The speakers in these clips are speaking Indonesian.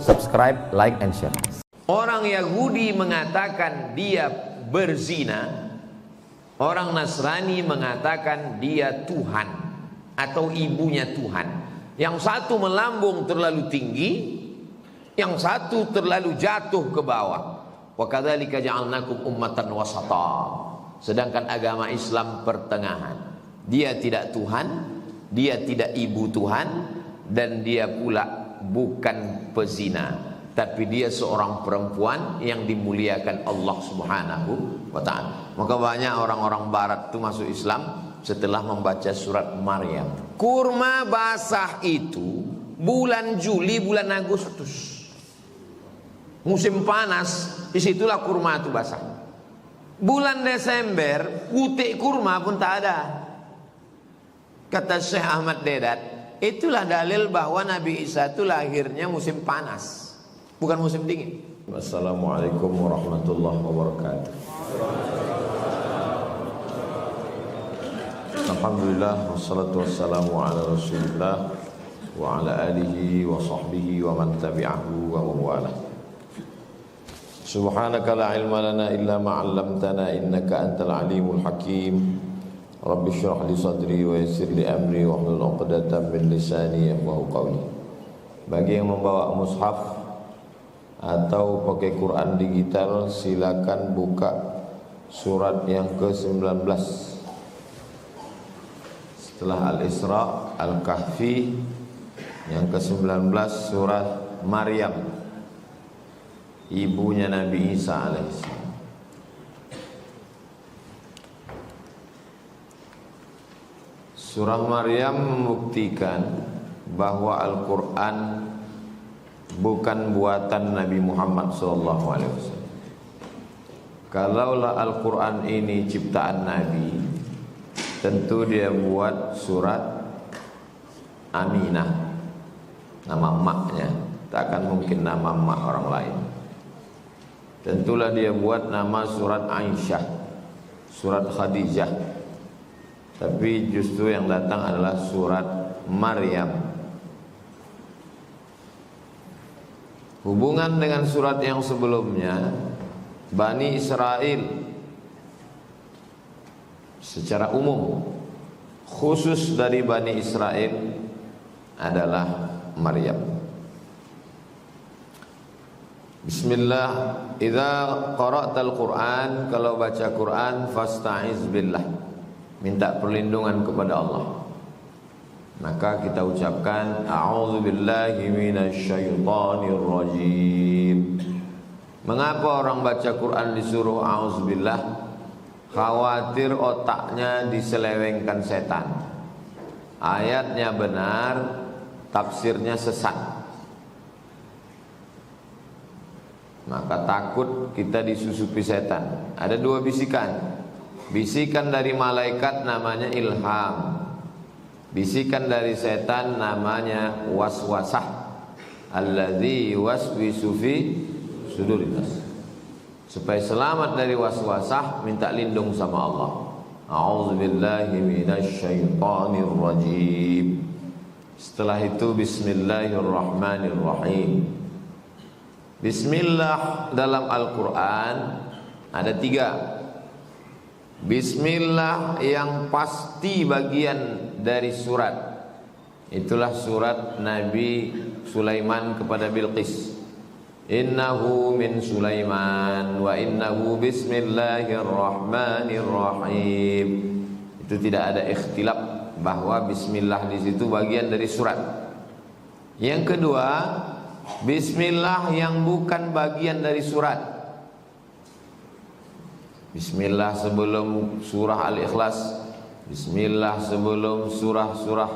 subscribe, like, and share. Orang Yahudi mengatakan dia berzina, orang Nasrani mengatakan dia Tuhan atau ibunya Tuhan. Yang satu melambung terlalu tinggi, yang satu terlalu jatuh ke bawah. Wa kadzalika ja'alnakum ummatan wasata. Sedangkan agama Islam pertengahan. Dia tidak Tuhan, dia tidak ibu Tuhan, dan dia pula bukan pezina. Tapi dia seorang perempuan yang dimuliakan Allah Subhanahu wa ta'ala. Maka banyak orang-orang barat itu masuk Islam setelah membaca surat Maryam. Kurma basah itu bulan Juli, bulan Agustus, musim panas, disitulah kurma itu basah. Bulan Desember putik kurma pun tak ada. Kata Syekh Ahmad Dedat, itulah dalil bahwa Nabi Isa itu lahirnya musim panas, bukan musim dingin. Wassalamualaikum warahmatullahi wabarakatuh. Alhamdulillah, wassalatu wassalamu ala rasulillah wa ala alihi wa sahbihi wa man tabi'ahu wa mawala. Subhanaka la ilma lana illa ma 'allamtana innaka antal alimul hakim. Rabbi shrah li sadri wa yassir li amri wa hlul 'uqdatam min lisani yafqahu qawli. Bagi yang membawa mushaf atau pakai Quran digital, silakan buka surat yang ke-19 setelah Al-Isra, Al-Kahfi. Yang ke-19 surat Maryam, ibunya Nabi Isa alaihissalam. Surah Maryam membuktikan bahwa Al-Quran bukan buatan Nabi Muhammad SAW. Kalaulah Al-Quran ini ciptaan Nabi, tentu dia buat surat Aminah, nama emaknya, tak akan mungkin nama emak orang lain. Tentulah dia buat nama surat Aisyah, surat Khadijah. Tapi justru yang datang adalah surat Maryam. Hubungan dengan surat yang sebelumnya, Bani Israel secara umum, khusus dari Bani Israel adalah Maryam. Bismillah, idza qara'tal Qur'an, kalau baca Quran, fasta'iz billah, minta perlindungan kepada Allah. Maka kita ucapkan a'udzubillahi minasyaitonir rajim. Mengapa orang baca Quran disuruh a'udzubillah? Khawatir otaknya diselewengkan setan. Ayatnya benar, tafsirnya sesat. Maka takut kita disusupi setan. Ada dua bisikan. Bisikan dari malaikat namanya ilham. Bisikan dari setan namanya waswasah. Alladzi waswisu fi sudurin nas. Supaya selamat dari waswasah, minta lindung sama Allah. A'udzubillahi minasyaitonir rajim. Setelah itu bismillahirrahmanirrahim. Bismillah dalam Al-Quran ada 3. Bismillah yang pasti bagian dari surat, itulah surat Nabi Sulaiman kepada Bilqis. Innahu min Sulaiman wa innahu bismillahirrahmanirrahim. Itu tidak ada ikhtilaf bahwa bismillah di situ bagian dari surat. Yang kedua, bismillah yang bukan bagian dari surat. Bismillah sebelum surah Al-Ikhlas, bismillah sebelum surah-surah,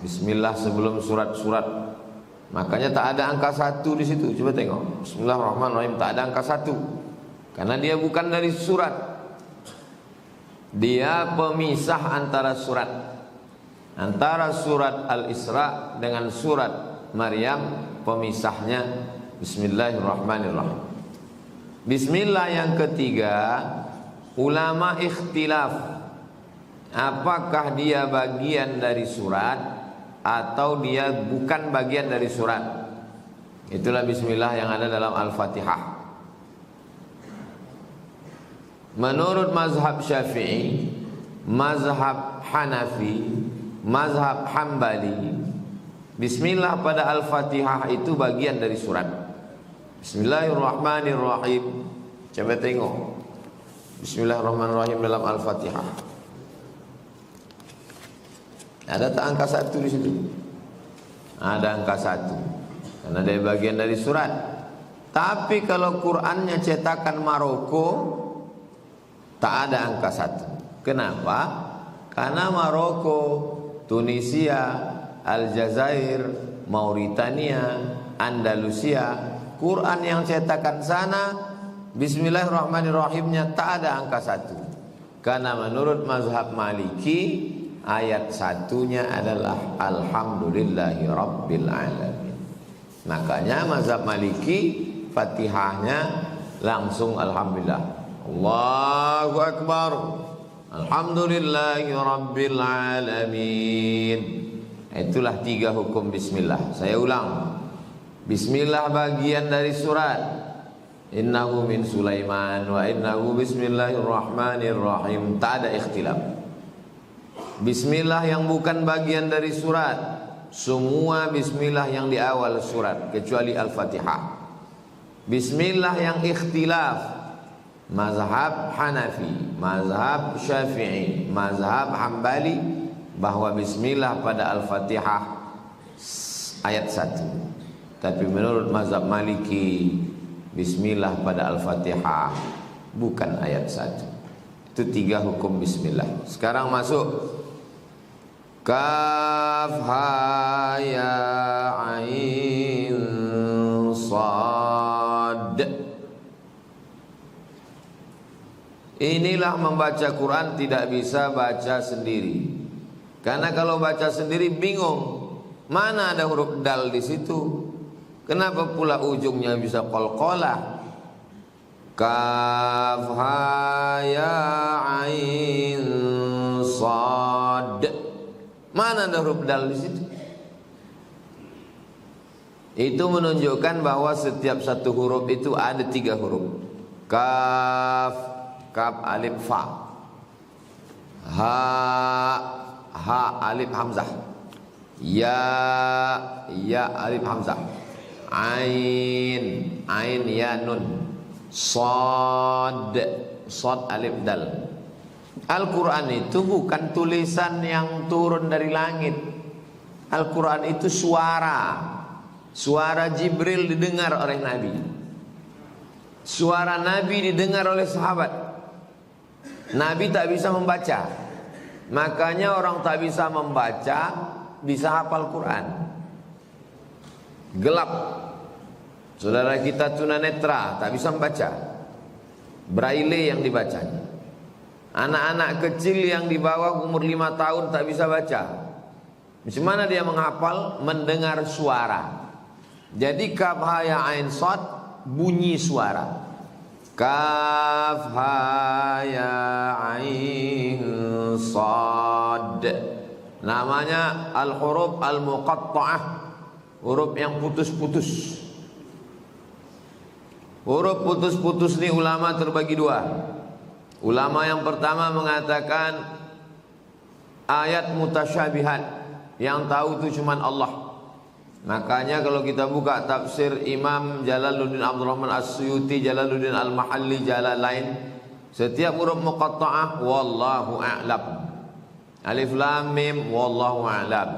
bismillah sebelum surat-surat. Makanya tak ada angka 1 di situ. Coba tengok. Bismillahirrahmanirrahim, tak ada angka 1. Karena dia bukan dari surat. Dia pemisah antara surat. Antara surat Al-Isra dengan surat Maryam, pemisahnya bismillahirrahmanirrahim. Bismillah yang ketiga, ulama ikhtilaf apakah dia bagian dari surat atau dia bukan bagian dari surat. Itulah bismillah yang ada dalam Al-Fatihah. Menurut mazhab Syafi'i, mazhab Hanafi, mazhab Hambali, bismillah pada Al-Fatihah itu bagian dari surat. Bismillahirrahmanirrahim. Coba tengok Bismillahirrahmanirrahim dalam Al-Fatihah. Ada tak angka 1 di situ? Ada angka 1. Karena dia bagian dari surat. Tapi kalau Qur'annya cetakan Maroko, tak ada angka 1. Kenapa? Karena Maroko, Tunisia, Aljazair, Mauritania, Andalusia, Quran yang cetakan sana, Bismillahirrahmanirrahimnya tak ada angka 1. Karena menurut mazhab Maliki, ayat 1-nya adalah Alhamdulillahi Rabbil Alamin. Makanya mazhab Maliki, Fatihahnya langsung Alhamdulillah. Allahu Akbar. Alhamdulillahi Rabbil Alamin. Itulah 3 hukum bismillah. Saya ulang. Bismillah bagian dari surat. Innahu min Sulaiman wa innahu bismillahirrahmanirrahim. Tak ada ikhtilaf. Bismillah yang bukan bagian dari surat, semua bismillah yang di awal surat kecuali Al-Fatihah. Bismillah yang ikhtilaf, mazhab Hanafi, mazhab Syafi'i, mazhab Hambali, bahwa bismillah pada Al-Fatihah ayat 1. Tapi menurut mazhab Maliki, bismillah pada Al-Fatihah bukan ayat 1. Itu 3 hukum bismillah. Sekarang masuk Kaf ha ya ain sad. Inilah membaca Quran tidak bisa baca sendiri. Karena kalau baca sendiri bingung, mana ada huruf dal di situ? Kenapa pula ujungnya bisa qalqalah? Kaf ha ya ain sad. Mana ada huruf dal di situ? Itu menunjukkan bahwa setiap satu huruf itu ada 3 huruf. Kaf, kaf alif fa. Ha alif hamzah. Ya alif hamzah. Ain ya nun. Sad alif dal. Al-Quran itu bukan tulisan yang turun dari langit. Al-Quran itu suara Jibril didengar oleh Nabi. Suara Nabi didengar oleh sahabat. Nabi tak bisa membaca. Makanya orang tak bisa membaca bisa hafal Quran. Gelap. Saudara kita tunanetra tak bisa membaca. Braille yang dibacanya. Anak-anak kecil yang di bawah umur 5 tahun tak bisa baca. Macam mana dia menghafal? Mendengar suara. Jadi kaf ha ya ain sad bunyi suara. Kaf ha ya ain sad. Namanya al-huruf al-muqatta'ah. Huruf yang putus-putus. Huruf putus-putus ini ulama terbagi 2. Ulama yang pertama mengatakan ayat mutasyabihat, yang tahu itu cuma Allah. Makanya kalau kita buka tafsir Imam Jalaluddin Abdurrahman As-Suyuti, Jalaluddin Al-Mahalli, Jalalain, setiap huruf muqatta'ah wallahu a'lam. Alif lam mim wallahu a'lam.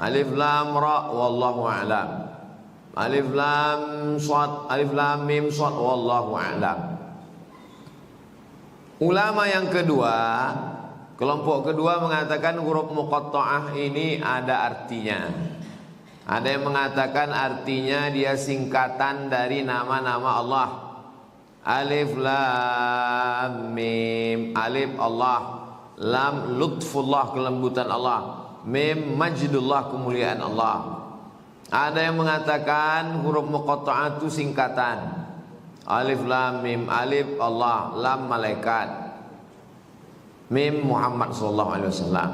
Alif lam ra wallahu a'lam. Alif lam shad, alif lam mim shad wallahu a'lam. Ulama yang kedua, kelompok kedua mengatakan huruf muqatta'ah ini ada artinya. Ada yang mengatakan artinya dia singkatan dari nama-nama Allah. Alif lam mim. Alif Allah, lam lutfullah kelembutan Allah, mim majdullah kemuliaan Allah. Ada yang mengatakan huruf muqatta'ah itu singkatan. Alif lam mim, alif Allah, lam malaikat, mim Muhammad sallallahu alaihi wasallam.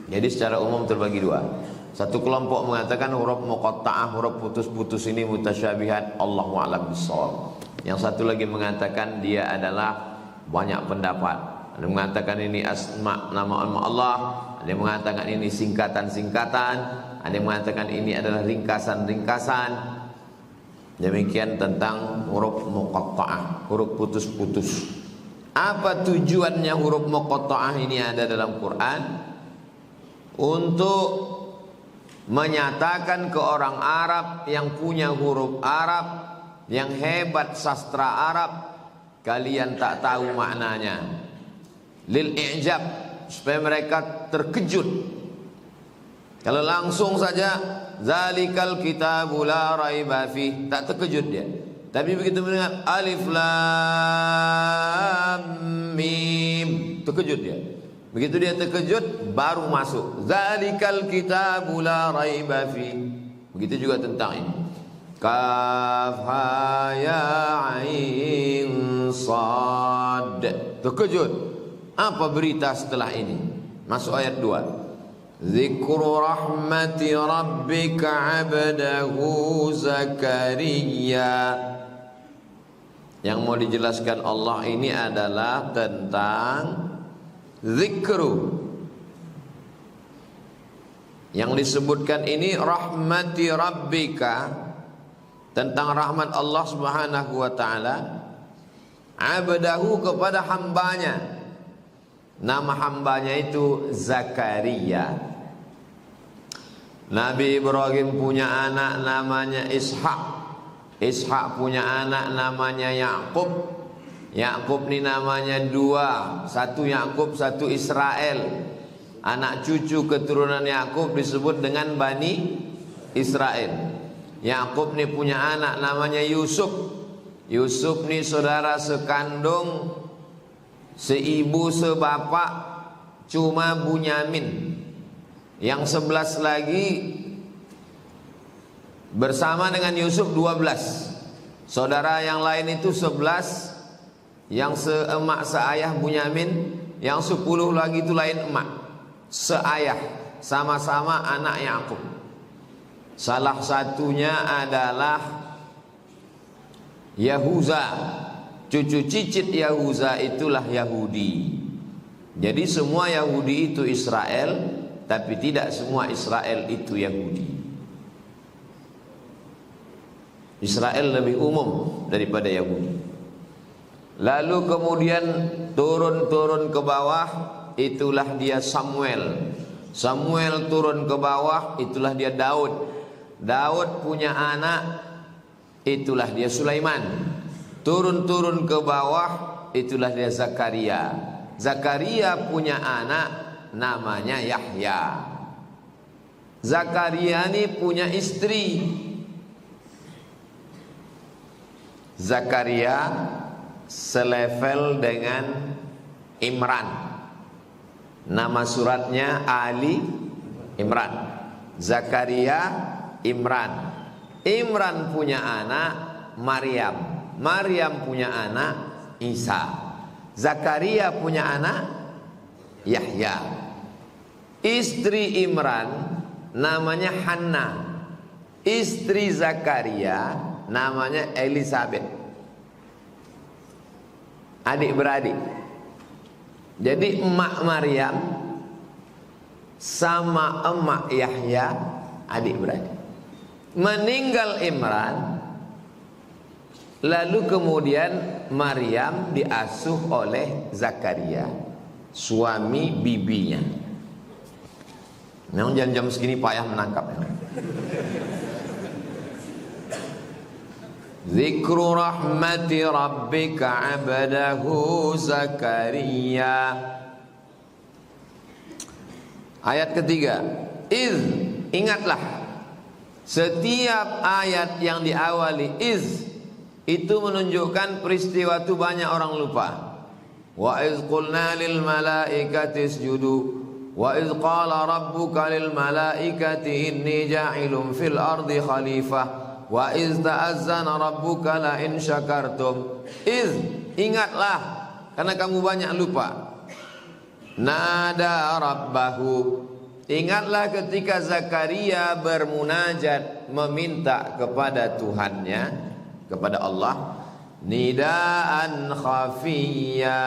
Jadi secara umum terbagi 2. Satu kelompok mengatakan huruf muqatta'ah, huruf putus-putus ini mutasyabihat, Allahu a'lam bishawab. Yang satu lagi mengatakan dia adalah banyak pendapat. Ada yang mengatakan ini asma, nama-nama Allah, ada yang mengatakan ini singkatan-singkatan, ada yang mengatakan ini adalah ringkasan-ringkasan. Demikian tentang huruf muqatta'ah, huruf putus-putus. Apa tujuannya huruf muqatta'ah ini ada dalam Quran? Untuk menyatakan ke orang Arab yang punya huruf Arab, yang hebat sastra Arab, kalian tak tahu maknanya. Lil i'jab, supaya mereka terkejut. Kalau langsung saja zalikal kitabu la raiba fih, tak terkejut dia. Tapi begitu mendengar alif lam mim, terkejut dia. Begitu dia terkejut, baru masuk zalikal kitabu la raiba fi. Begitu juga tentang ini. Kaf ha ya ain sad. Terkejut. Apa berita setelah ini? Masuk ayat 2. Zikru rahmati rabbika 'abdahu Zakaria. Yang mau dijelaskan Allah ini adalah tentang zikru. Yang disebutkan ini rahmati rabbika, tentang rahmat Allah Subhanahu wa taala, abdahu, kepada hambanya. Nama hambanya itu Zakaria. Nabi Ibrahim punya anak namanya Ishak. Ishak punya anak namanya Yakub. Yakub ini namanya dua, satu Yakub, satu Israel. Anak cucu keturunan Yakub disebut dengan Bani Israel. Yakub ini punya anak namanya Yusuf. Yusuf ini saudara sekandung, seibu sebapak, cuma Bunyamin. Yang 11 lagi bersama dengan Yusuf 12. Saudara yang lain itu 11, yang seemak seayah Bunyamin, yang 10 lagi itu lain emak, seayah, sama-sama anak Yakub. Salah satunya adalah Yahuza. Cucu cicit Yahuza itulah Yahudi. Jadi semua Yahudi itu Israel, tapi tidak semua Israel itu Yahudi. Israel lebih umum daripada Yahudi. Lalu kemudian turun ke bawah, itulah dia Samuel. Samuel turun ke bawah, itulah dia Daud. Daud punya anak, itulah dia Sulaiman. Turun ke bawah, itulah dia Zakaria. Zakaria punya anak namanya Yahya. Zakaria ini punya istri. Zakaria selevel dengan Imran. Nama suratnya Ali Imran. Zakaria Imran. Imran punya anak Maryam. Maryam punya anak Isa. Zakaria punya anak Yahya. Istri Imran namanya Hanna. Istri Zakaria namanya Elizabeth. Adik-beradik. Jadi emak Maryam sama emak Yahya adik-beradik. Meninggal Imran, lalu kemudian Maryam diasuh oleh Zakaria, suami bibinya. Memang jam-jam segini payah menangkapnya. Zikru rahmati rabbika abdahu Zakaria. Ayat ketiga, ingatlah. Setiap ayat yang diawali itu menunjukkan peristiwa itu banyak orang lupa. Wa iz qulna lil malaikati isjudu wa iz qala rabbuka lil malaikati inni ja'ilun fil ardi khalifah wa iz ta'azzana rabbuka la in syakartum. Ingatlah, karena kamu banyak lupa. Nada rabbahu, Ingatlah ketika Zakaria bermunajat meminta kepada Tuhannya, kepada Allah, nidaan khafiyya,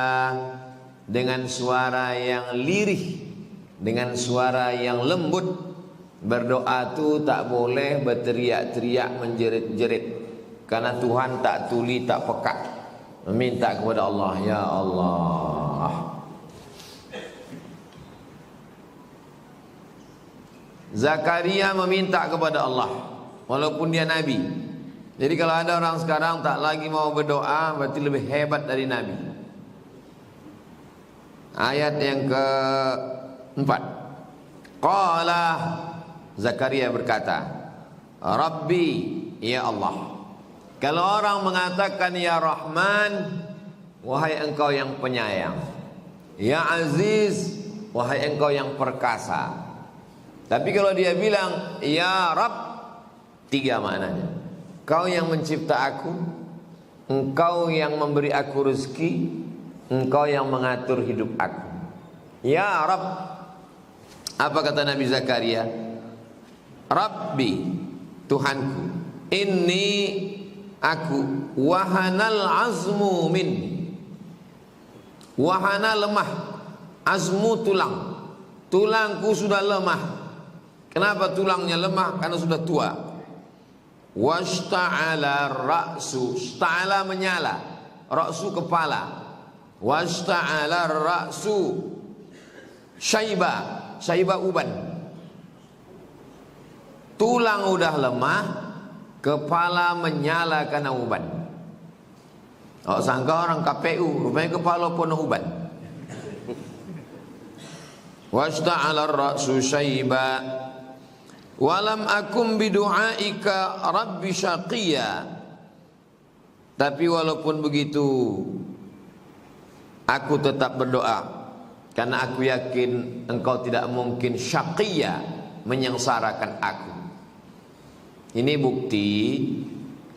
dengan suara yang lirih, dengan suara yang lembut. Berdoa itu tak boleh berteriak-teriak, menjerit-jerit, karena Tuhan tak tuli, tak peka. Meminta kepada Allah, ya Allah. Zakaria meminta kepada Allah walaupun dia nabi. Jadi kalau ada orang sekarang tak lagi mau berdoa, berarti lebih hebat dari nabi. Ayat yang keempat, qala, Zakaria berkata, Rabbi, ya Allah. Kalau orang mengatakan ya Rahman, wahai engkau yang penyayang. Ya Aziz, wahai engkau yang perkasa. Tapi kalau dia bilang ya Rabb, tiga maknanya. Engkau yang mencipta aku, engkau yang memberi aku rezeki, engkau yang mengatur hidup aku. Ya Rabb. Apa kata Nabi Zakaria? Rabbi, Tuhanku, inni, aku, wahanal azmu minni. Wahana lemah, azmu tulang. Tulangku sudah lemah. Kenapa tulangnya lemah? Karena sudah tua. Washta'ala ra'su, sta'ala menyala, ra'su kepala. Washta'ala ra'su syaiba, syaiba uban. Tulang udah lemah, kepala menyala karena uban. Oh, sangka orang KPU, rupanya kepala penuh uban. Washta'ala ra'su syaiba, walam akum bidu'aika rabbi syaqiyya. Tapi walaupun begitu, aku tetap berdoa, karena aku yakin engkau tidak mungkin syaqiyya, menyengsarakan aku. Ini bukti,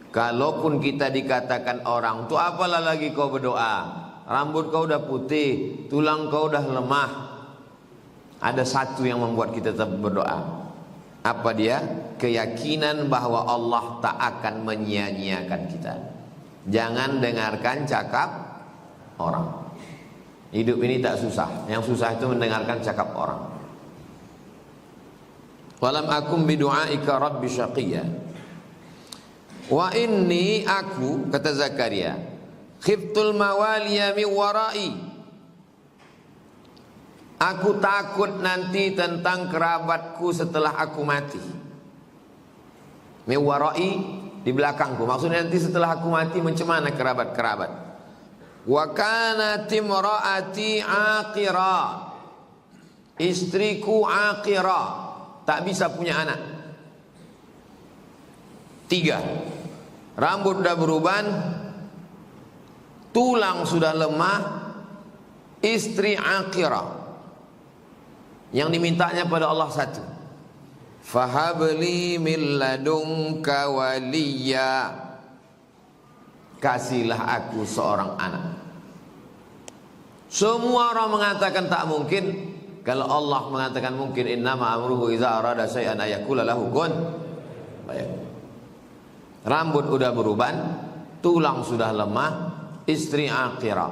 kalaupun kita dikatakan orang, tuh apalah lagi kau berdoa, rambut kau udah putih, tulang kau udah lemah. Ada satu yang membuat kita tetap berdoa. Apa dia? Keyakinan bahwa Allah tak akan menyia-nyiakan kita. Jangan dengarkan cakap orang. Hidup ini tak susah. Yang susah itu mendengarkan cakap orang. Walam akum bidu'aika rabbi syaqiyya. Wa inni, aku, kata Zakaria, khiftul mawaliya min warai. Aku takut nanti tentang kerabatku setelah aku mati. Min warai, di belakangku. Maksudnya nanti setelah aku mati macam mana kerabat-kerabat. Wa kanat imraati aqira. Istriku aqira, tak bisa punya anak. 3. Rambut sudah beruban, tulang sudah lemah, istri aqira. Yang dimintanya pada Allah satu, fahabli min ladunka waliya, kasihlah aku seorang anak. Semua orang mengatakan tak mungkin. Kalau Allah mengatakan mungkin, innama amruhu idza arada syai'an ayaqula lahu kun fayakun. Rambut udah beruban, tulang sudah lemah, istri aqira.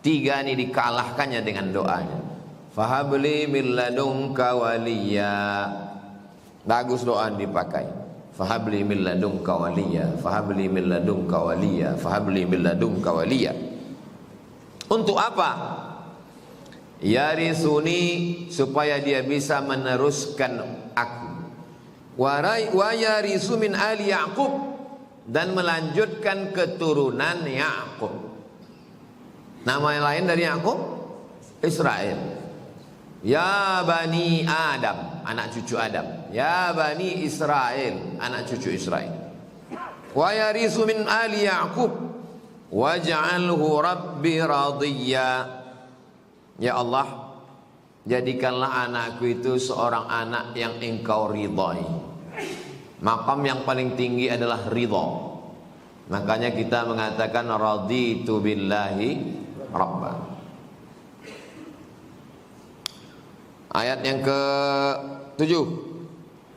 3 ini dikalahkannya dengan doanya. Fahabli min ladunka waliya. Bagus doa dipakai. Fahabli min ladunka waliya, fahabli min ladunka waliya, fahabli min ladunka waliya. Untuk apa? Yarisuni, supaya dia bisa meneruskan aku. Wa yarisu min ali Yaqub, dan melanjutkan keturunan Yaqub. Nama yang lain dari Yaqub, Israel. Ya Bani Adam, anak cucu Adam. Ya Bani Israel, anak cucu Israel. Wa yarisu min ali Yaqub waj'alhu rabbi radiyya. Ya Allah, jadikanlah anakku itu seorang anak yang engkau ridhai. Maqam yang paling tinggi adalah ridha. Makanya kita mengatakan raditu billahi rabba. Ayat yang ke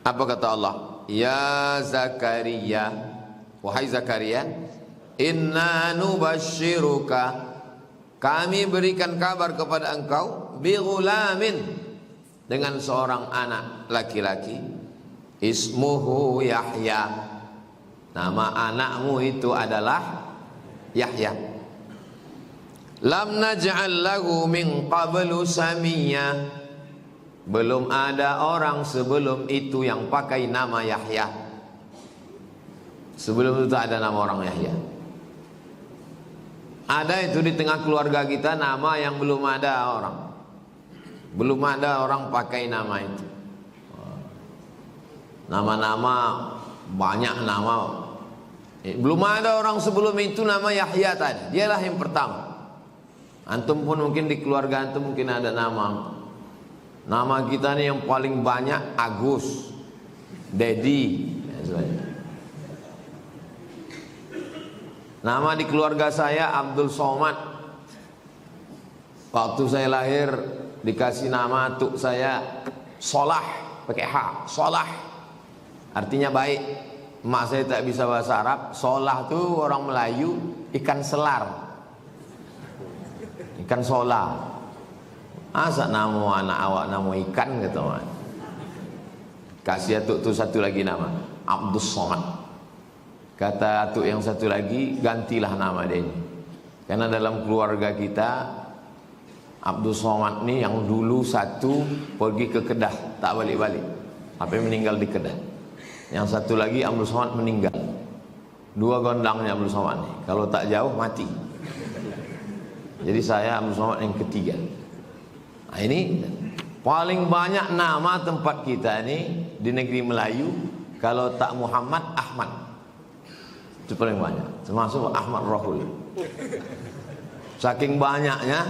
Apa kata Allah? Ya Zakaria, wahai Zakaria, inna nubashiruka, kami berikan kabar kepada engkau, bighulamin, dengan seorang anak laki-laki, ismuhu Yahya, nama anakmu itu adalah Yahya. Lam naj'al lahu min qablu samiyya, belum ada orang sebelum itu yang pakai nama Yahya. Sebelum itu ada nama orang Yahya. Ada itu di tengah keluarga kita nama yang belum ada orang. Belum ada orang pakai nama itu. Nama-nama, banyak nama. Belum ada orang sebelum itu nama Yahya tadi. Dialah yang pertama. Antum pun mungkin di keluarga antum mungkin ada nama. Nama kita nih yang paling banyak Agus, Dedi, nama di keluarga saya Abdul Somad. Waktu saya lahir dikasih nama tuk saya Solah, pakai H, Solah, artinya baik. Emak saya tak bisa bahasa Arab. Solah tuh orang Melayu ikan selar, ikan solah. Asa nama anak awak nama ikan gitu man. Kasih atuk tu satu lagi nama Abdul Somad. Kata atuk yang satu lagi, gantilah nama dia ini. Karena dalam keluarga kita Abdul Somad ni yang dulu satu pergi ke Kedah, tak balik-balik, sampai meninggal di Kedah. Yang satu lagi Abdul Somad meninggal. Dua gondangnya Abdul Somad ni, kalau tak jauh mati. Jadi saya Abdul Somad yang ketiga. Nah, ini paling banyak nama tempat kita ini di negeri Melayu. Kalau tak Muhammad, Ahmad, itu paling banyak. Termasuk Ahmad Rahul. Saking banyaknya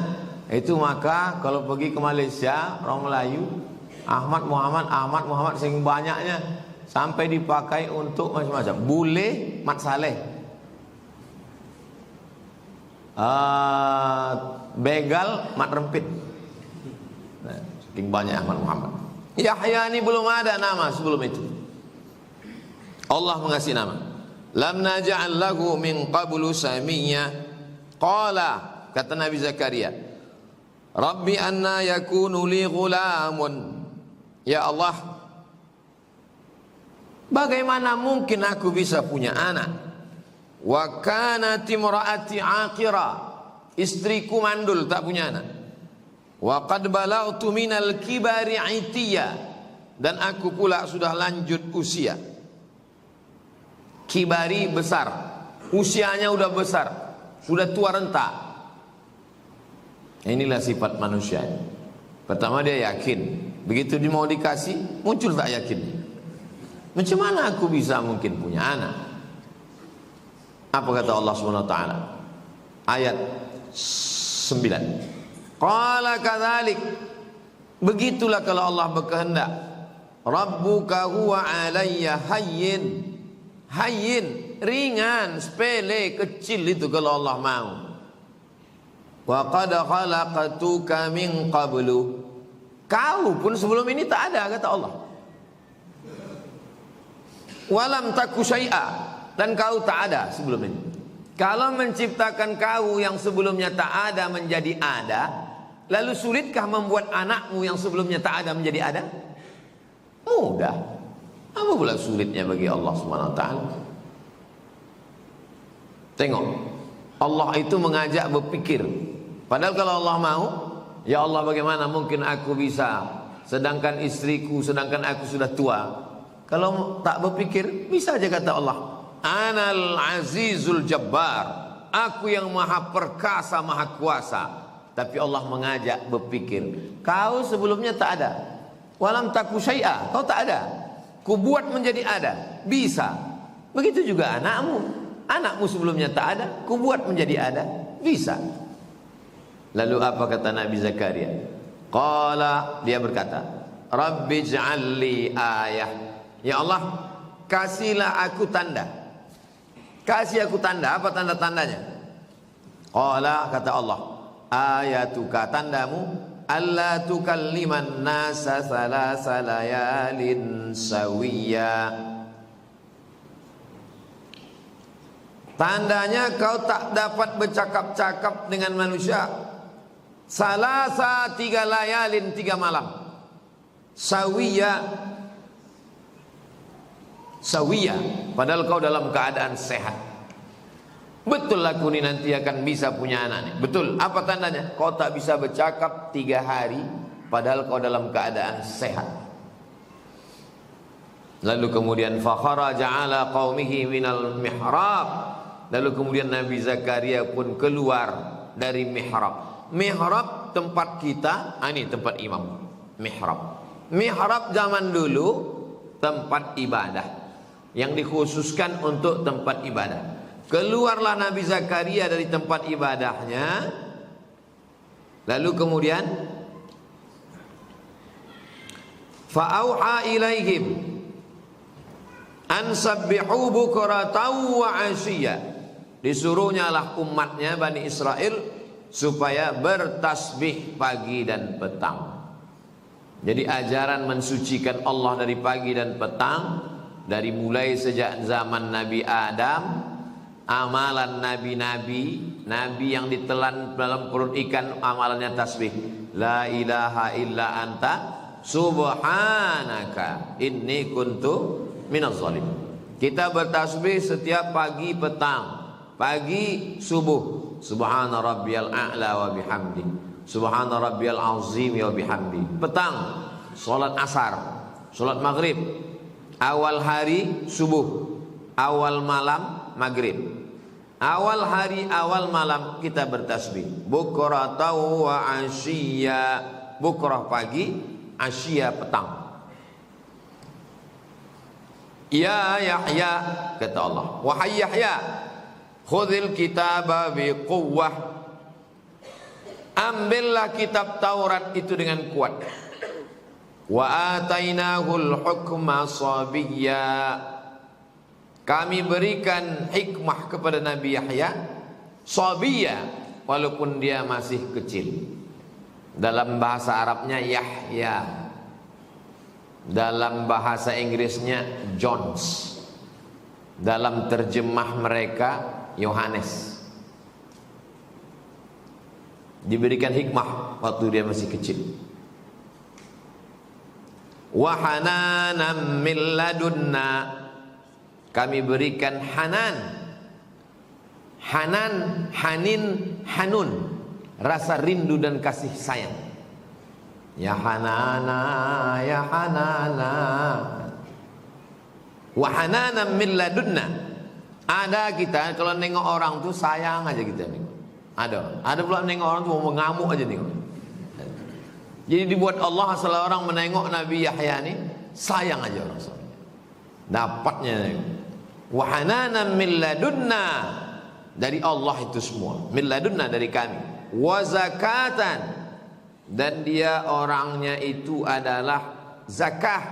itu, maka kalau pergi ke Malaysia orang Melayu, Ahmad Muhammad, Ahmad Muhammad, saking banyaknya sampai dipakai untuk macam-macam. Bule Mat Saleh, begal Mat Rempit. Saking banyak Ahmad Muhammad. Yahya ini belum ada nama sebelum itu. Allah mengasih nama. Lam naj'al lahu min qablu samiyya. Qala, kata Nabi Zakaria, Rabbi anna yakunu li ghulamun. Ya Allah, bagaimana mungkin aku bisa punya anak? Wa kanat imraati aqira, istriku mandul, tak punya anak. Wa qad balaghtu minal kibari itiya, dan aku pula sudah lanjut usia. Kibari besar, usianya udah besar, sudah tua renta. Inilah sifat manusia. Pertama dia yakin, begitu dia mau dikasih muncul tak yakin. Macam mana aku bisa mungkin punya anak? Apa kata Allah Subhanahu wa taala? Ayat 9. Qala kadzalik, begitulah kalau Allah berkehendak. Rabbuka huwa alayya hayyin, hayyin, ringan, sepele, kecil itu kalau Allah mau. Wa qad khalaqtuka min qablu, kau pun sebelum ini tak ada, kata Allah. Walam taku syai'a, dan kau tak ada sebelum ini. Kalau menciptakan kau yang sebelumnya tak ada menjadi ada, lalu sulitkah membuat anakmu yang sebelumnya tak ada menjadi ada? Mudah. Apa pula sulitnya bagi Allah Subhanahu wa taala? Tengok, Allah itu mengajak berpikir. Padahal kalau Allah mau, ya Allah bagaimana mungkin aku bisa, sedangkan istriku, sedangkan aku sudah tua. Kalau tak berpikir, bisa aja kata Allah, Anal Azizul Jabbar, aku yang maha perkasa, maha kuasa. Tapi Allah mengajak berpikir. Kau sebelumnya tak ada, walam taku syai'a, kau tak ada, ku buat menjadi ada, bisa. Begitu juga anakmu, anakmu sebelumnya tak ada, ku buat menjadi ada, bisa. Lalu apa kata Nabi Zakaria? Qala, dia berkata, Rabbi ij'alli ayah, ya Allah kasihlah aku tanda. Kasih aku tanda. Apa tanda-tandanya? Qala, kata Allah, ayatuka, tandamu, alla tukalliman nasa thalatha layalin sawiyya. Tandanya kau tak dapat bercakap-cakap dengan manusia salasa 3 layalin 3 malam. Sawiyya, padahal kau dalam keadaan sehat. Betul aku ni nanti akan bisa punya anak ni. Betul. Apa tandanya? Kau tak bisa bercakap 3 hari padahal kau dalam keadaan sehat. Lalu kemudian fakharaja ala qaumihi minal mihrab. Lalu kemudian Nabi Zakaria pun keluar dari mihrab. Mihrab tempat kita, ini tempat imam. Mihrab zaman dulu tempat ibadah yang dikhususkan untuk tempat ibadah. Keluarlah Nabi Zakaria dari tempat ibadahnya. Lalu kemudian fa'auha ilaihim an sabbihu bukratan wa 'ashiyya. Disuruhnya lah umatnya Bani Israel supaya bertasbih pagi dan petang. Jadi ajaran mensucikan Allah dari pagi dan petang, dari mulai sejak zaman Nabi Adam, amalan nabi-nabi, nabi yang ditelan dalam perut ikan amalannya tasbih. La ilaha illa anta subhanaka inni kuntu minaz zalim. Kita bertasbih setiap pagi petang. Pagi subuh subhana rabbiyal a'la wa bihamdi, subhana rabbiyal azim wa bihamdi. Petang salat asar, salat maghrib. Awal hari subuh, awal malam maghrib. Awal hari awal malam kita bertasbih. Bukratan wa 'ashiyya. Bukrah pagi, 'ashiyya petang. Ya Yahya, kata Allah, wahai Yahya, khudhil kitaba biquwwah. Ambillah kitab Taurat itu dengan kuat. Wa atainahul hukma sabiyya. Kami berikan hikmah kepada Nabi Yahya sabiyya, walaupun dia masih kecil. Dalam bahasa Arabnya Yahya, dalam bahasa Inggrisnya Jones, dalam terjemah mereka Yohanes. Diberikan hikmah waktu dia masih kecil. Wa hananan min ladunna. Kami berikan hanan, hanin, hanun, rasa rindu dan kasih sayang. Ya hanana, ya hanana. Wa hananan min ladunna. Ada kita kalau nengok orang tuh sayang aja kita nengok. Ada pula nengok orang tuh mau mengamuk aja nengok. Jadi dibuat Allah salah orang menengok Nabi Yahya ni sayang aja orang sama. Dapatnya nengok. Wa hananan min ladunna, dari Allah itu semua. Min ladunna dari kami. Wa zakatan, dan dia orangnya itu adalah zakah,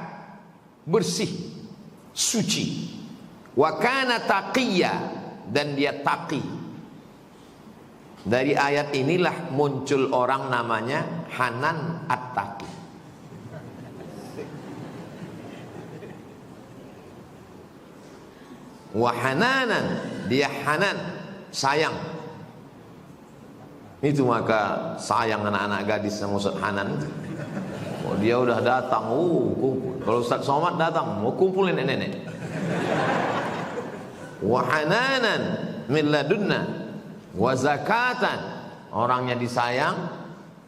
bersih, suci. Wa kana taqiyya, dan dia taqi. Dari ayat inilah muncul orang namanya Hanan At-Taqi. Wa hananan, dia hanan, sayang. Itu maka sayang anak-anak gadis sama Ustaz Hanan. Oh, dia udah datang, kumpul. Kalau Ustaz Somad datang, mau kumpulin nenek-nenek. Wa hananan min ladunna wa zakatan, orangnya disayang,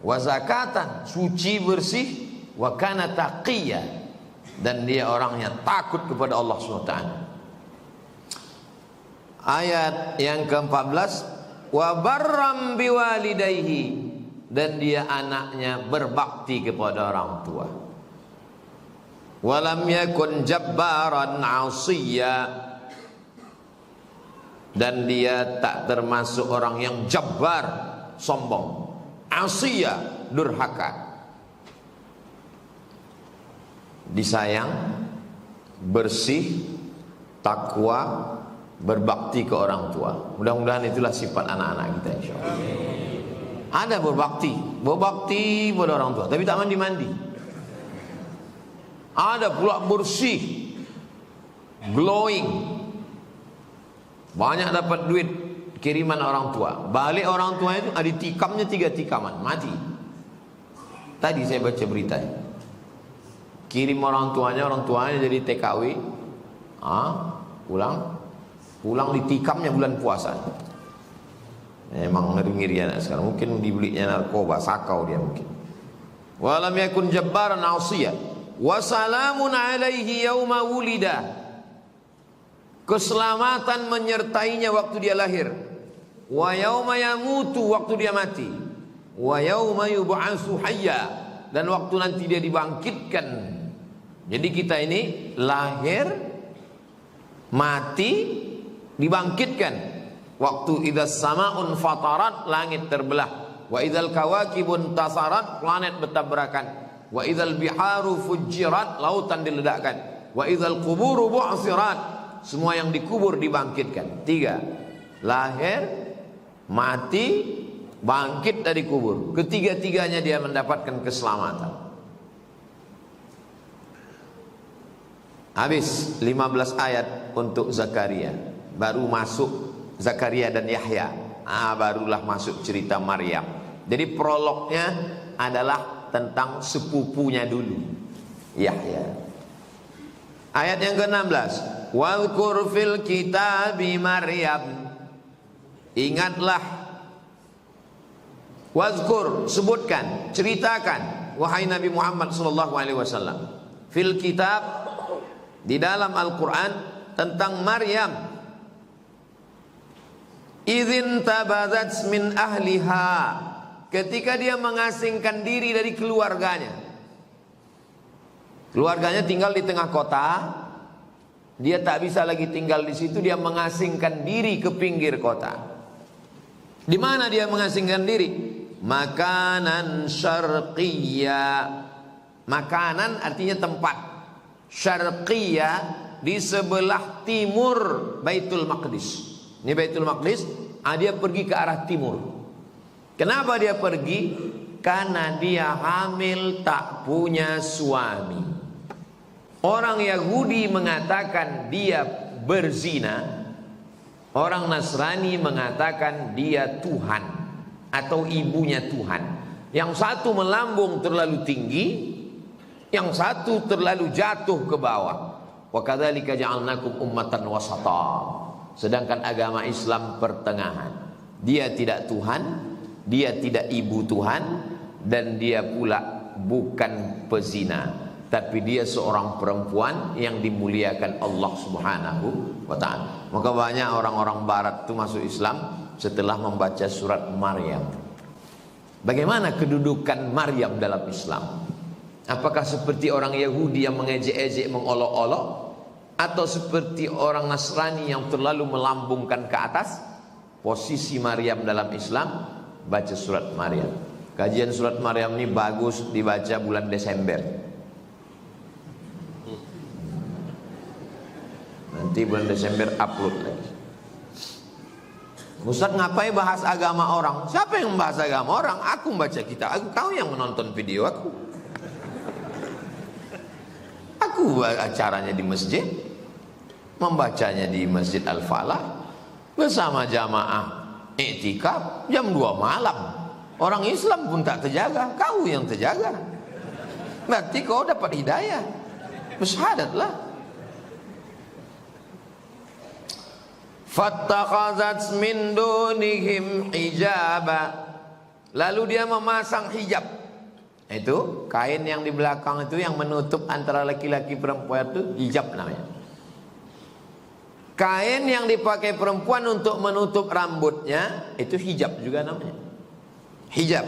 wa zakatan, suci bersih, wa kana taqiyya, dan dia orangnya takut kepada Allah SWT. Ayat yang ke-14, wa barram biwalidayhi, dan dia anaknya berbakti kepada orang tua. Walam yakun jabbaran 'asiyya, dan dia tak termasuk orang yang jabbar, sombong. 'Asiyya, durhaka. Disayang, bersih, takwa, berbakti ke orang tua. Mudah-mudahan itulah sifat anak-anak kita, insyaallah. Ada berbakti pada orang tua, tapi tak mandi-mandi. Ada pula bersih, glowing, banyak dapat duit kiriman orang tua. Balik orang tua itu ada tikamnya 3 tikaman, mati. Tadi saya baca berita, kirim orang tuanya jadi TKW, pulang ditikamnya bulan puasa. Memang ngeri-ngeri anak sekarang. Mungkin dibelinya narkoba, sakau dia mungkin. Walam yakun jabbaran asiyah. Wassalamun alaihi yauma wulida. Keselamatan menyertainya waktu dia lahir. Wa yauma yamutu, waktu dia mati. Wa yauma yub'atsu hayya, dan waktu nanti dia dibangkitkan. Jadi kita ini lahir, mati, dibangkitkan. Waktu idzas samaun fatarat, langit terbelah. Wa idzal kawakibun tasarat, planet bertabrakan. Wa idzal biharu fujirat, lautan diledakkan. Wa idzal quburu bu'sirat, semua yang dikubur dibangkitkan. 3, lahir, mati, bangkit dari kubur. Ketiga-tiganya dia mendapatkan keselamatan. Habis 15 ayat untuk Zakaria. Baru masuk Zakaria dan Yahya. Barulah masuk cerita Maryam. Jadi prolognya adalah tentang sepupunya dulu, Yahya. Ayat yang ke-16. Wadhkur fil kitabi Maryam. Ingatlah. Wadhkur, sebutkan, ceritakan, wahai Nabi Muhammad sallallahu alaihi wasallam. Fil kitab, di dalam Al-Quran, tentang Maryam. Idzin tabadzat min ahliha, ketika dia mengasingkan diri dari keluarganya. Keluarganya tinggal di tengah kota, dia tak bisa lagi tinggal di situ, dia mengasingkan diri ke pinggir kota. Di mana dia mengasingkan diri? Makanan syarqiyya. Makanan artinya tempat. Syarqiyya, di sebelah timur Baitul Maqdis. Ini Baitul Maqdis, dia pergi ke arah timur. Kenapa dia pergi? Karena dia hamil, tak punya suami. Orang Yahudi mengatakan dia berzina. Orang Nasrani mengatakan dia Tuhan atau ibunya Tuhan. Yang satu melambung terlalu tinggi, yang satu terlalu jatuh ke bawah. Wa kadzalika ja'alnakum ummatan wasata. Sedangkan agama Islam pertengahan. Dia tidak Tuhan, dia tidak ibu Tuhan, dan dia pula bukan pezina, tapi dia seorang perempuan yang dimuliakan Allah Subhanahu wa ta'ala. Maka banyak orang-orang barat itu masuk Islam setelah membaca surat Maryam. Bagaimana kedudukan Maryam dalam Islam? Apakah seperti orang Yahudi yang mengejek-ejek, mengolok-olok, atau seperti orang Nasrani yang terlalu melambungkan ke atas? Posisi Maryam dalam Islam, baca surat Maryam. Kajian surat Maryam ini bagus dibaca bulan Desember. Nanti bulan Desember upload lagi. Ustaz, ngapain bahas agama orang? Siapa yang membahas agama orang? Aku membaca kitab. Kau yang menonton video aku. Aku acaranya di masjid, membacanya di Masjid Al-Falah bersama jamaah iktikaf jam 2 malam. Orang Islam pun tak terjaga, kau yang terjaga. Berarti kau dapat hidayah. Bersyahadatlah. Fattakhazat min dunihim hijaba. Lalu dia memasang hijab. Itu kain yang di belakang itu yang menutup antara laki-laki perempuan itu hijab namanya. Kain yang dipakai perempuan untuk menutup rambutnya itu hijab juga namanya. Hijab.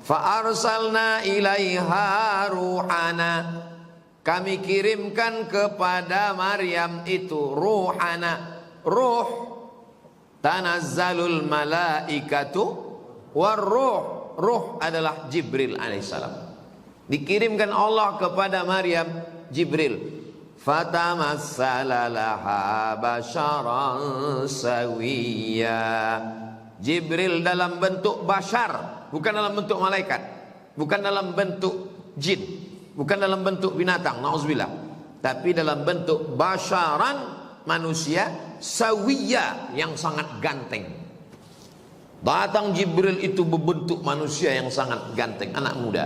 Fa arsalna ilaiha ruhana. Kami kirimkan kepada Maryam itu ruhana. Ruh, tanazzalul malaikatu warruh. Ruh adalah Jibril alaihissalam. Dikirimkan Allah kepada Maryam Jibril. Fatamassala laha basharan sawiyya. Jibril dalam bentuk bashar, bukan dalam bentuk malaikat, bukan dalam bentuk jin, bukan dalam bentuk binatang, na'udzubillah, tapi dalam bentuk basyaran, manusia sawiyya, yang sangat ganteng. Datang Jibril itu berbentuk manusia yang sangat ganteng, anak muda.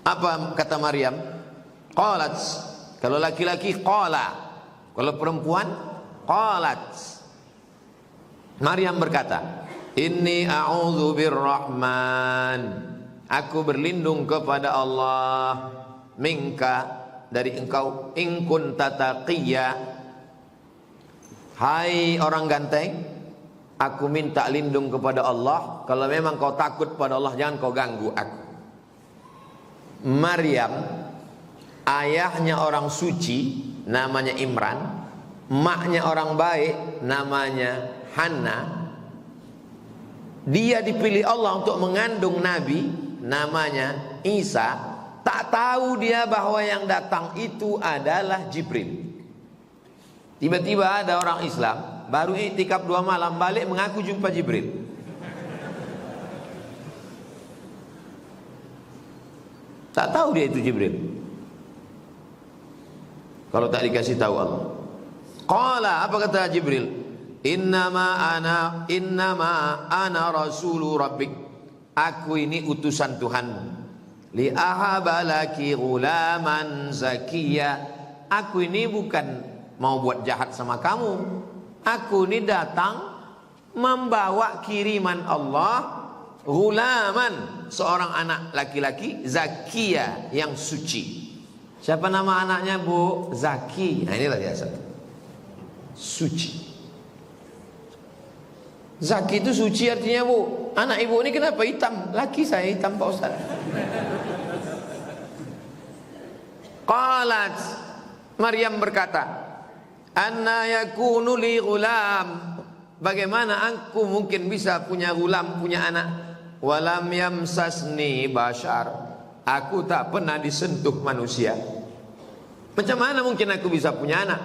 Apa kata Maryam? Qalat, kalau laki-laki qala, kalau perempuan qalat. Maryam berkata, inni a'udzu birrahman, aku berlindung kepada Allah, minka, dari engkau, in kunta taqiyya, hai orang ganteng, aku minta lindung kepada Allah, kalau memang kau takut pada Allah, jangan kau ganggu aku. Maryam, ayahnya orang suci, namanya Imran, maknya orang baik, namanya Hannah. Dia dipilih Allah untuk mengandung Nabi, namanya Isa. Tak tahu dia bahwa yang datang itu adalah Jibril. Tiba-tiba ada orang Islam baru iktikaf 2 malam, balik mengaku jumpa Jibril. Tak tahu dia itu Jibril, kalau tak dikasih tahu Allah. Qala, apa kata Jibril? Innama ana rasulu rabbik, aku ini utusan Tuhanmu. Li ahabalaki ghulaman zakiya, aku ini bukan mau buat jahat sama kamu. Aku ini datang membawa kiriman Allah, ghulaman, seorang anak laki-laki, zakiya, yang suci. Siapa nama anaknya, Bu? Zaki. Nah, inilah dia satu, suci. Zaki itu suci artinya, Bu. Anak ibu ini kenapa hitam? Laki saya hitam, Pak Ustaz. Qalat, Maryam berkata, anna yakunu li ghulam, bagaimana aku mungkin bisa punya gulam, punya anak? Walam yamsasni bashar, aku tak pernah disentuh manusia. Macam mana mungkin aku bisa punya anak?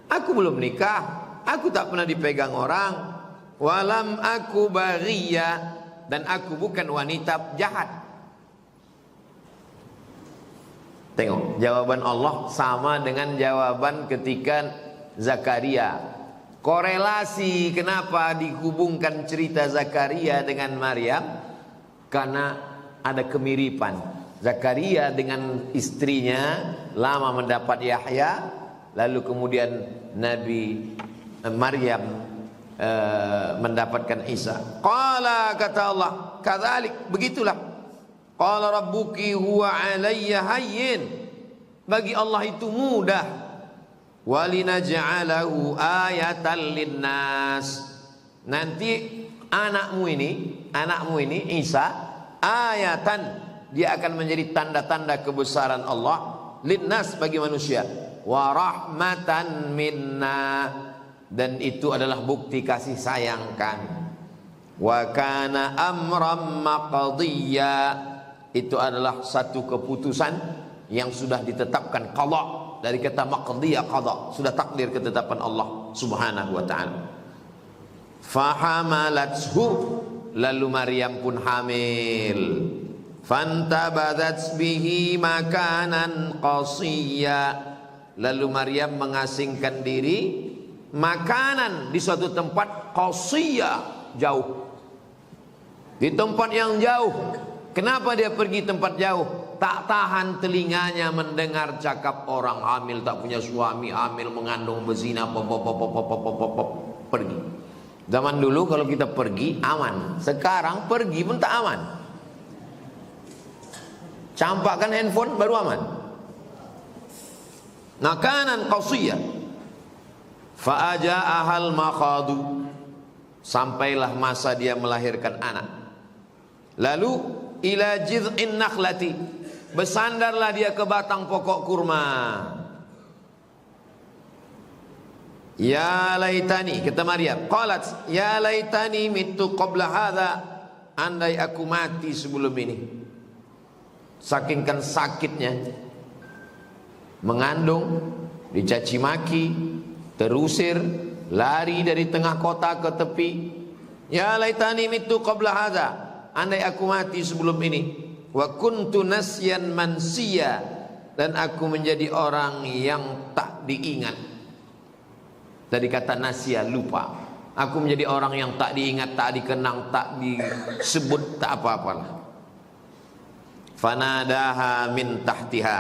Aku belum nikah, aku tak pernah dipegang orang. Walam aku baghiya, dan aku bukan wanita jahat. Tengok, jawaban Allah sama dengan jawaban ketika Zakaria. Korelasi kenapa dihubungkan cerita Zakaria dengan Maryam, karena ada kemiripan. Zakaria dengan istrinya lama mendapat Yahya, lalu kemudian Nabi Maryam mendapatkan Isa. Qala, kata Allah, kadzalik, begitulah. Qala rabbuki huwa alayya hayyin, bagi Allah itu mudah. Walinaj'alahu ayatan linnas, nanti anakmu ini Isa, ayatan, dia akan menjadi tanda-tanda kebesaran Allah, linnas, bagi manusia, wa rahmatan minna, dan itu adalah bukti kasih sayang kami. Wa kana amram maqdiyya, itu adalah satu keputusan yang sudah ditetapkan, qada, dari kata maqdiyya, qada, sudah takdir ketetapan Allah Subhanahu wa taala. Fahamalathu, lalu Maryam pun hamil. Fantabadzat bihi makanan qasiyya, lalu Maryam mengasingkan diri makanan, di suatu tempat, qasiyya, jauh, di tempat yang jauh. Kenapa dia pergi tempat jauh? Tak tahan telinganya mendengar cakap orang hamil, tak punya suami, hamil, mengandung, berzina, pergi. Zaman dulu kalau kita pergi aman, sekarang pergi pun tak aman. Campakkan handphone baru aman. Makanan qasiyya. Fa'aja'ahal makhadu, sampailah masa dia melahirkan anak. Lalu ila jiz'in nakhlati, bersandarlah dia ke batang pokok kurma. Ya laitani, kata Maryam, qalat ya laitani mittu qabla hadha, andai aku mati sebelum ini. Sakingkan sakitnya mengandung, dicaci maki, terusir, lari dari tengah kota ke tepi. Ya laitani mittu qabla hadza, andai aku mati sebelum ini. Wa kuntu nasyan mansiya, dan aku menjadi orang yang tak diingat. Dari kata nasya, lupa. Aku menjadi orang yang tak diingat, tak dikenang, tak disebut, tak apa-apalah. Fanadaha min tahtiha,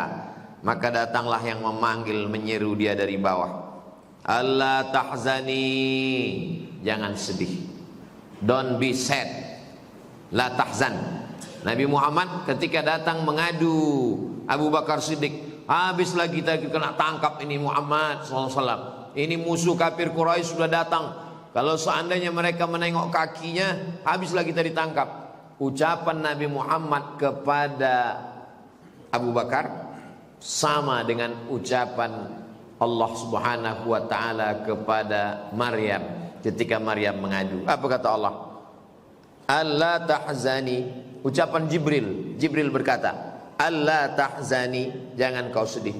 maka datanglah yang memanggil, menyeru dia dari bawah. Allah tahzani, jangan sedih. Don't be sad. La tahzan. Nabi Muhammad ketika datang mengadu Abu Bakar Siddiq, habis lagi kita kena tangkap ini Muhammad SAW. Ini musuh kafir Quraisy sudah datang. Kalau seandainya mereka menengok kakinya, habislah kita ditangkap. Ucapan Nabi Muhammad kepada Abu Bakar sama dengan ucapan Allah Subhanahu wa taala kepada Maryam ketika Maryam mengadu. Apa kata Allah? Allah tahzani. Ucapan Jibril berkata, Allah tahzani, jangan kau sedih.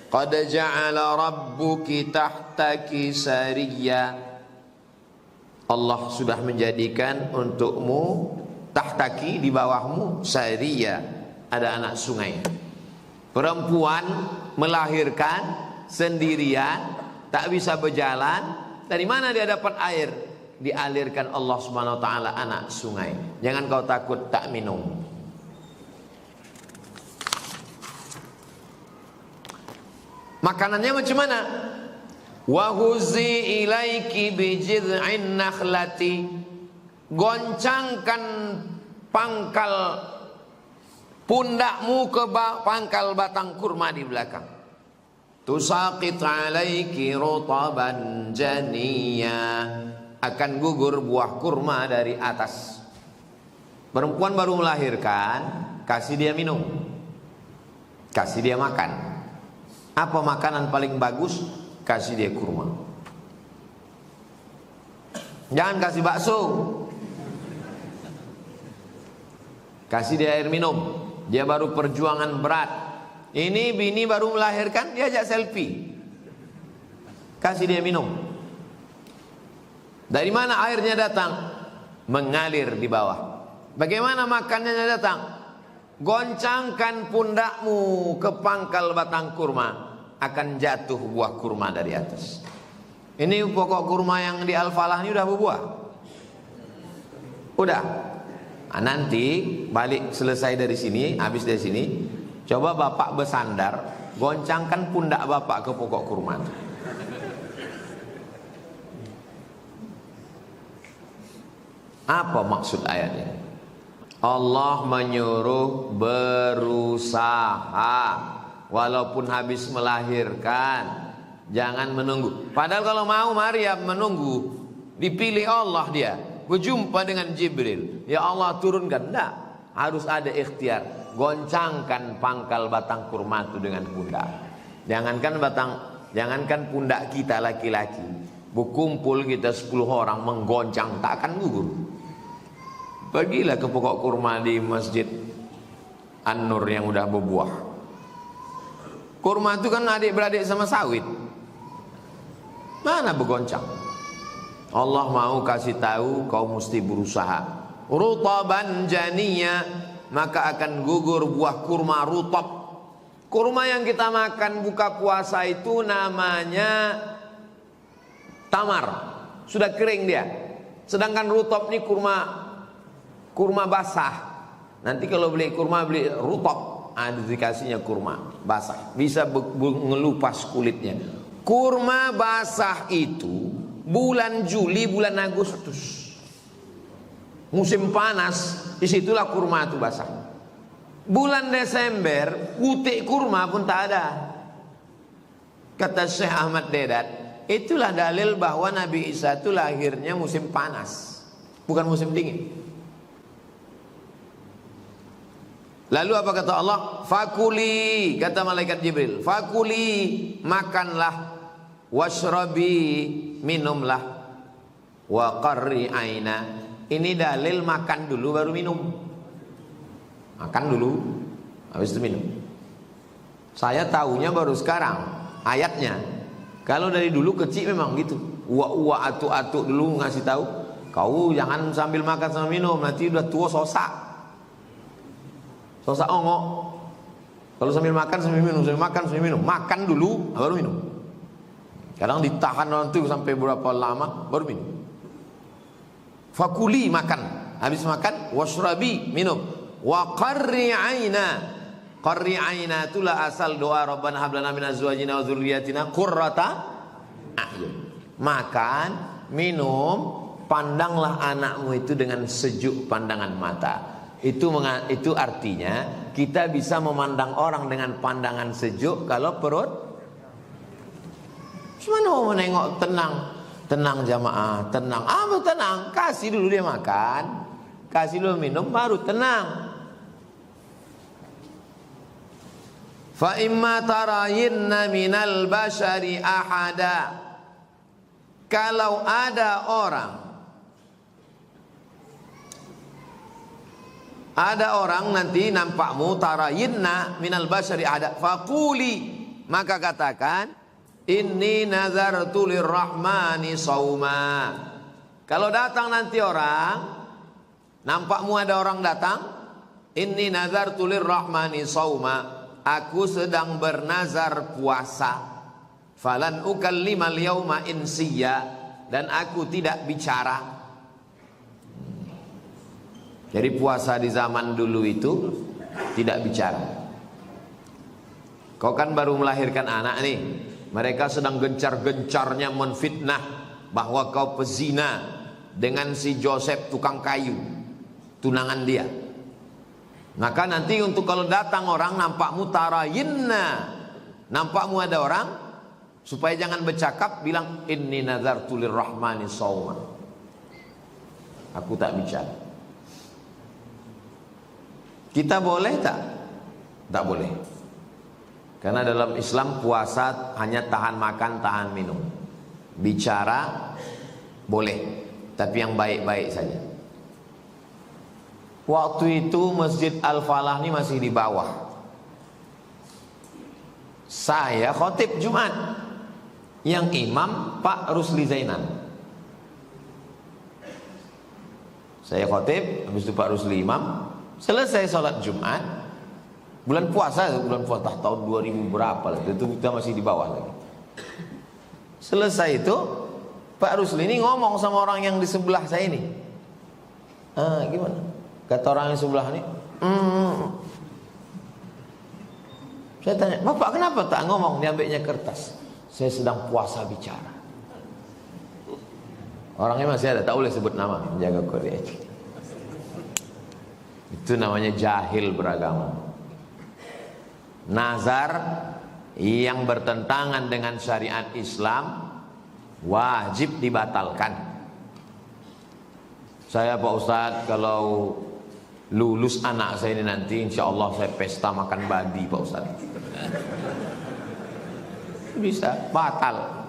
Qad ja'ala rabbuki tahtaki sariyya. Allah sudah menjadikan untukmu tahtaki, di bawahmu, sariyya, ada anak sungai. Perempuan melahirkan sendirian, tak bisa berjalan. Dari mana dia dapat air? Dialirkan Allah Subhanahu wa taala anak sungai. Jangan kau takut tak minum. Makanannya macam mana? Wa huzi ilaiki bijid'in nakhlati. Goncangkan pangkal pundakmu ke pangkal batang kurma di belakang. Tusaqit alaiki rutaban janiyya, akan gugur buah kurma dari atas. Perempuan baru melahirkan, kasih dia minum, kasih dia makan. Apa makanan paling bagus? Kasih dia kurma. Jangan kasih bakso, kasih dia air minum. Dia baru perjuangan berat. Ini bini baru melahirkan, dia ajak selfie, kasih dia minum. Dari mana airnya datang? Mengalir di bawah. Bagaimana makannya datang? Goncangkan pundakmu ke pangkal batang kurma, akan jatuh buah kurma dari atas. Ini pokok kurma yang di Al-Falah ini udah berbuah. Udah. Nah, nanti balik selesai dari sini, habis dari sini, coba bapak bersandar, goncangkan pundak bapak ke pokok kurma. Apa maksud ayatnya? Allah menyuruh berusaha walaupun habis melahirkan, jangan menunggu. Padahal kalau mau Maryam menunggu, dipilih Allah dia, berjumpa dengan Jibril, ya Allah turunkan. Enggak, harus ada ikhtiar. Goncangkan pangkal batang kurma itu dengan pundak. Jangankan pundak kita laki-laki, berkumpul kita 10 orang menggoncang, tak akan gugur. Pergilah ke pokok kurma di Masjid An-Nur yang udah berbuah. Kurma itu kan adik-beradik sama sawit. Mana bergoncang? Allah mau kasih tahu kau mesti berusaha. Rutaban janiyya, maka akan gugur buah kurma rutab. Kurma yang kita makan buka puasa itu namanya tamar, sudah kering dia. Sedangkan rutab ini kurma basah. Nanti kalau beli kurma, beli rutab, ada dikasihnya kurma basah, bisa ngelupas kulitnya. Kurma basah itu bulan Juli, bulan Agustus, musim panas, disitulah kurma itu basah. Bulan Desember, butik kurma pun tak ada. Kata Syekh Ahmad Dedat, itulah dalil bahwa Nabi Isa itu lahirnya musim panas, bukan musim dingin. Lalu apa kata Allah? Fakuli, kata malaikat Jibril, fakuli, makanlah, washrabi, minumlah, wa qarri aina. Ini dalil makan dulu baru minum. Makan dulu, habis itu minum. Saya tahunya baru sekarang ayatnya. Kalau dari dulu kecil memang gitu. Uwa atu dulu ngasih tahu. Kau jangan sambil makan sama minum, nanti udah tua sosak. Sosak ongok. Kalau sambil makan sambil minum, sambil makan sambil minum. Makan dulu baru minum. Kadang ditahan orang itu sampai berapa lama baru minum. Fakuli makan, habis makan washrabi minum. Wa qarri aina. Qarri aina itulah asal doa Rabbana hab lana min azwajina wa dzurriyyatina qurrata a'yun. Makan, minum, pandanglah anakmu itu dengan sejuk pandangan mata. Itu artinya kita bisa memandang orang dengan pandangan sejuk kalau perut. Cuma mau menengok tenang jamaah, tenang. Tenang, kasih dulu dia makan, kasih dulu minum, baru tenang. Fa imma tarayinna minal bashari ahada. Kalau ada orang nanti nampakmu tarayinna minal bashari ahada, faquli, maka katakan inni nazartu lirrahmani sauma. Kalau datang nanti orang, nampakmu ada orang datang, inni nazartu lirrahmani sauma, aku sedang bernazar puasa. Falan ukallimal yauma insiya, dan aku tidak bicara. Jadi puasa di zaman dulu itu tidak bicara. Kau kan baru melahirkan anak nih, mereka sedang gencar-gencarnya menfitnah bahwa kau pezina dengan si Joseph tukang kayu, tunangan dia. Maka nanti untuk kalau datang orang nampakmu tarayinna, nampakmu ada orang, supaya jangan bercakap, bilang inni nazartu lirrahmani shauma, aku tak bicara. Kita boleh tak? Tak boleh. Karena dalam Islam puasa hanya tahan makan, tahan minum. Bicara boleh, tapi yang baik-baik saja. Waktu itu Masjid Al-Falah ini masih di bawah. Saya khotib Jumat, yang imam Pak Rusli Zainan. Saya khotib, habis itu Pak Rusli imam. Selesai sholat Jumat, bulan puasa tahun 2000 berapa lah, itu kita masih di bawah lagi. Selesai itu Pak Rusli ini ngomong sama orang yang di sebelah saya ini. Gimana? Kata orang yang sebelah ini, saya tanya, Bapak kenapa tak ngomong? Diambilnya kertas. Saya sedang puasa bicara. Orangnya masih ada, tak boleh sebut nama, menjaga kode etik. Itu namanya jahil beragama. Nazar yang bertentangan dengan syariat Islam wajib dibatalkan. Saya Pak Ustadz, kalau lulus anak saya ini nanti, insya Allah saya pesta makan babi Pak Ustadz. Bisa, batal.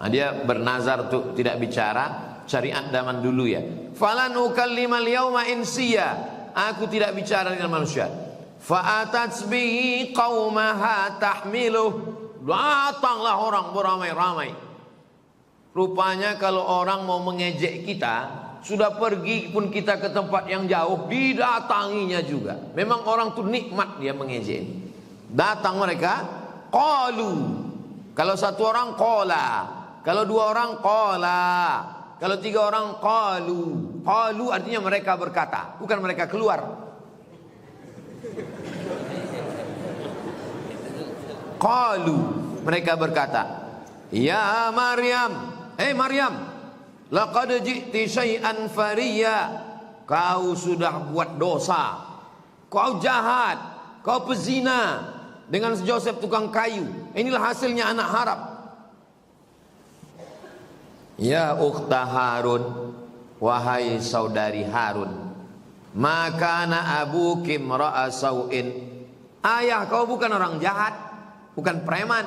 Nah, dia bernazar tuh tidak bicara. Syariat zaman dulu ya. Falan ukallimal yauma insiya, aku tidak bicara dengan manusia. Fa'atat bihi qaumaha tahmiluh, datanglah orang beramai-ramai. Rupanya kalau orang mau mengejek kita, sudah pergi pun kita ke tempat yang jauh, didatanginya juga. Memang orang tuh nikmat dia mengejek. Datang mereka, qalu. Kalau satu orang qala, kalau dua orang qala, kalau tiga orang qalu. Qalu artinya mereka berkata, bukan mereka keluar. Qalu, mereka berkata, ya Maryam, Maryam, laqad ji'ti syai'an fariya, kau sudah buat dosa, kau jahat, kau pezina dengan Joseph tukang kayu. Inilah hasilnya anak haram. Ya ukhta Harun, wahai saudari Harun, makana abuki imra'a sau'in, ayah kau bukan orang jahat, bukan preman.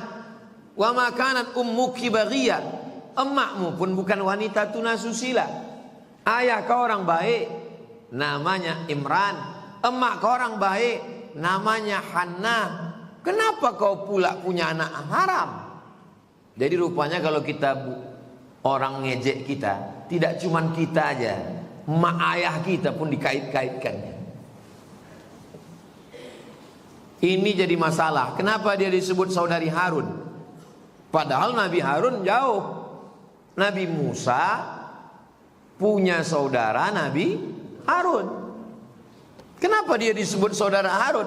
Wa makanat ummuki baghiyah, emakmu pun bukan wanita tunasusila. Ayah kau orang baik, namanya Imran. Emak kau orang baik, namanya Hannah. Kenapa kau pula punya anak haram? Jadi rupanya kalau kita orang ngejek kita, tidak cuman kita aja, mak ayah kita pun dikait-kaitkannya. Ini jadi masalah. Kenapa dia disebut saudari Harun? Padahal Nabi Harun jauh. Nabi Musa punya saudara Nabi Harun. Kenapa dia disebut saudara Harun?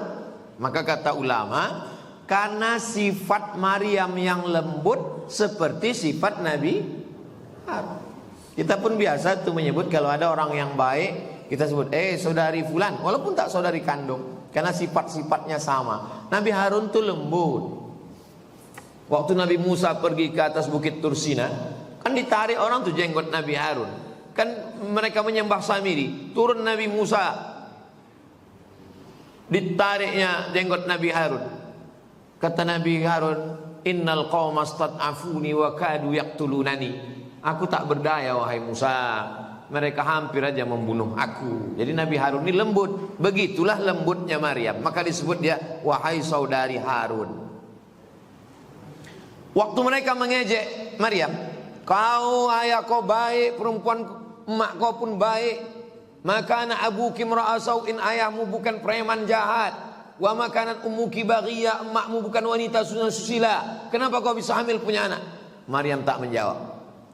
Maka kata ulama, karena sifat Maryam yang lembut seperti sifat Nabi Harun. Kita pun biasa tuh menyebut kalau ada orang yang baik, kita sebut saudari fulan, walaupun tak saudari kandung. Karena sifat-sifatnya sama. Nabi Harun tuh lembut. Waktu Nabi Musa pergi ke atas bukit Tursina, kan ditarik orang tuh jenggot Nabi Harun. Kan mereka menyembah Samiri. Turun Nabi Musa, ditariknya jenggot Nabi Harun. Kata Nabi Harun, innal qauma stad'afuni wa kadu yaqtulunani. Aku tak berdaya wahai Musa, mereka hampir aja membunuh aku. Jadi Nabi Harun ini lembut. Begitulah lembutnya Maryam. Maka disebut dia wahai saudari Harun. Waktu mereka mengejek Maryam, kau ayah kau baik, perempuan emak kau pun baik. Maka anak abuki mera'asau'in, ayahmu bukan preman jahat. Wa makanat ummuki baghiyah, emakmu bukan wanita susila. Kenapa kau bisa hamil punya anak? Maryam tak menjawab.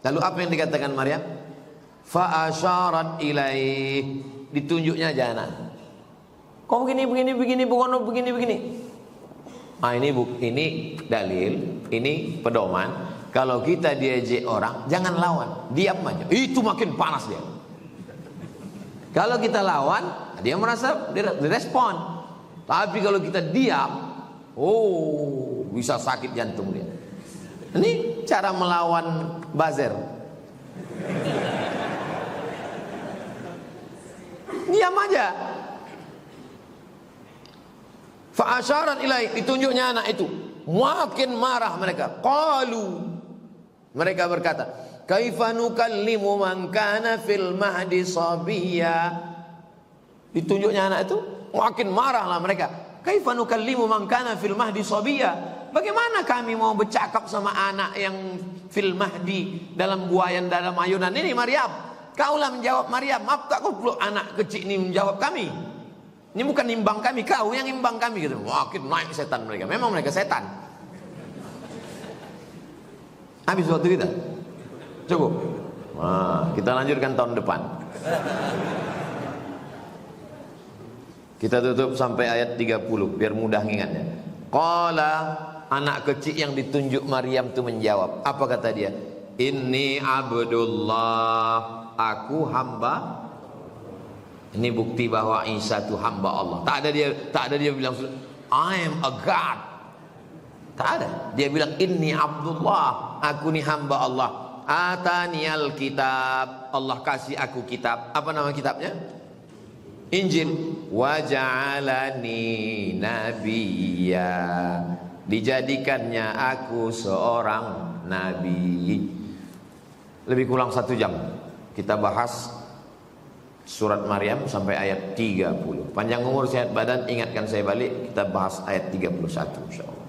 Lalu apa yang dikatakan Maryam? Fa asyarat ilaih, ditunjuknya aja anak. Kau begini. Ini dalil, ini pedoman. Kalau kita diejek orang, jangan lawan, diam aja. Itu makin panas dia. Kalau kita lawan, dia merasa direspon. Tapi kalau kita diam, bisa sakit jantung dia. Ini cara melawan buzzer. Diam aja. Fa asyarat ilaih, ditunjuknya anak itu. Makin marah mereka. Qalu, mereka berkata, kaifa nukallimu man kana fil mahdi sabiyya. Ditunjuknya anak itu, makin marahlah mereka. Kaifa nukallimu man kana fil mahdi sabiyya. Bagaimana kami mau bercakap sama anak yang fil mahdi, dalam buayan, dalam ayunan ini Maryam? Kaulah menjawab Maryam, maaf tak kau peluk anak kecil ini menjawab kami. Ini bukan imbang kami, kau yang imbang kami gitu. Makin naik setan mereka. Memang mereka setan. Habis waktu kita. Cukup. Nah, kita lanjutkan tahun depan. Kita tutup sampai ayat 30 biar mudah ingatnya. Qala, anak kecil yang ditunjuk Maryam itu menjawab. Apa kata dia? Inni abdullah, aku hamba. Ini bukti bahwa Isa itu hamba Allah. Tak ada dia bilang I am a God. Tak ada. Dia bilang inni abdullah, aku ni hamba Allah. Ataniyal kitab, Allah kasih aku kitab. Apa nama kitabnya? Injil. Wa ja'alani nabiyya, dijadikannya aku seorang nabi. Lebih kurang 1 jam kita bahas surat Maryam sampai ayat 30. Panjang umur sehat badan, ingatkan saya balik, kita bahas ayat 31 insyaallah.